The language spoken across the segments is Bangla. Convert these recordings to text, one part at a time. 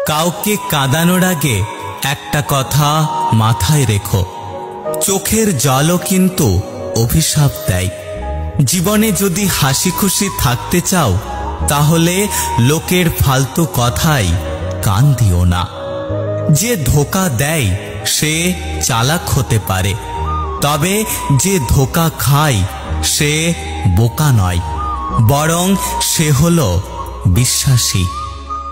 কাউকে কাঁদানোর আগে একটা কথা মাথায় রেখো, চোখের জলও কিন্তু অভিশাপ দেয়। জীবনে যদি হাসি খুশি থাকতে চাও তাহলে লোকের ফালতু কথায় কান দিও না। যে ধোঁকা দেয় সে চালাক হতে পারে, তবে যে ধোঁকা খায় সে বোকা নয়, বরং সে হলো বিশ্বাসী।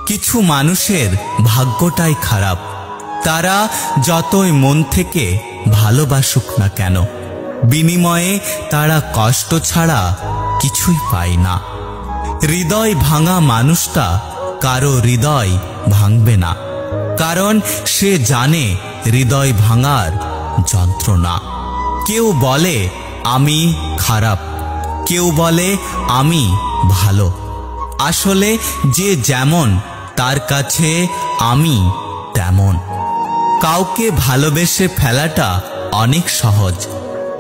কিছু মানুষের ভাগ্যটাই খারাপ, তারা যতই মন থেকে ভালোবাসুক না কেন, বিনিময়ে তারা কষ্ট ছাড়া কিছুই পায় না। হৃদয় ভাঙা মানুষটা কারো হৃদয় ভাঙবে না, কারণ সে জানে হৃদয় ভাঙার যন্ত্রণা। কেউ বলে আমি খারাপ, কেউ বলে আমি ভালো। আসলে যে যেমন তার কাছে আমি তেমন। কাউকে ভালোবেসে ফেলাটা অনেক সহজ,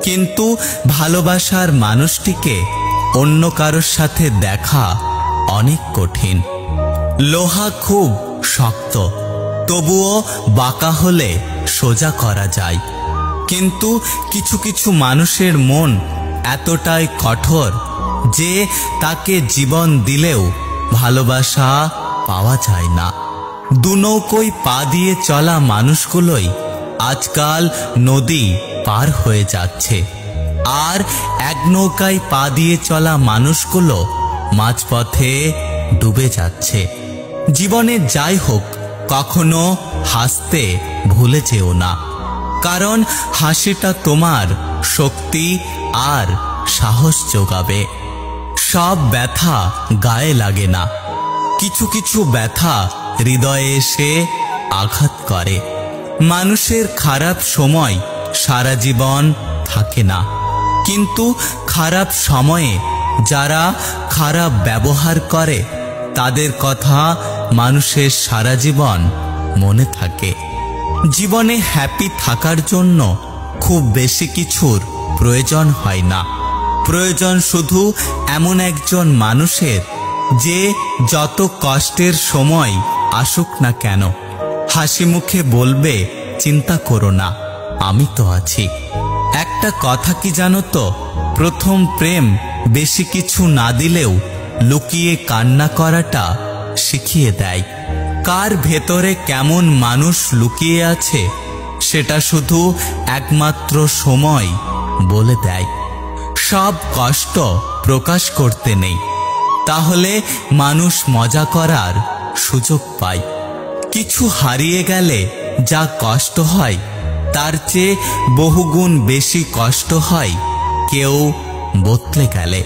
কিন্তু ভালোবাসার মানুষটিকে অন্য কারোর সাথে দেখা অনেক কঠিন। লোহা খুব শক্ত, তবুও বাঁকা হলে সোজা করা যায়, কিন্তু কিছু কিছু মানুষের মন এতটাই কঠোর যে তাকে জীবন দিলেও ভালোবাসা পাওয়া যায় না। দুনৌকোয় পা দিয়ে চলা মানুষগুলোই আজকাল নদী পার হয়ে যাচ্ছে, আর এক নৌকায় পা দিয়ে চলা মানুষগুলো মাঝপথে ডুবে যাচ্ছে। জীবনে যাই হোক, কখনো হাসতে ভুলে যেও না, কারণ হাসিটা তোমার শক্তি আর সাহস যোগাবে। সব ব্যথা গায়ে লাগে না, কিছু কিছু ব্যথা হৃদয়ে এসে আঘাত করে। মানুষের খারাপ সময় সারা জীবন থাকে না, কিন্তু খারাপ সময়ে যারা খারাপ ব্যবহার করে তাদের কথা মানুষের সারা জীবন মনে থাকে। জীবনে হ্যাপি থাকার জন্য খুব বেশি কিছুর প্রয়োজন হয় না, প্রয়োজন শুধু এমন একজন মানুষের যে যত কষ্টের সময় আসুক না কেন হাসি মুখে বলবে চিন্তা করো না, আমি তো আছি। একটা কথা কি জানো তো, প্রথম প্রেম বেশি কিছু না দিলেও লুকিয়ে কান্না করাটা শিখিয়ে দেয়। কার ভেতরে কেমন মানুষ লুকিয়ে আছে সেটা শুধু একমাত্র সময় বলে দেয়। সব কষ্ট প্রকাশ করতে নেই, তাহলে মানুষ মজা করার সুযোগ পায়। কিছু হারিয়ে গেলে যা কষ্ট হয় তার চেয়ে বহুগুণ বেশি কষ্ট হয় কেউ বদলে গেলে।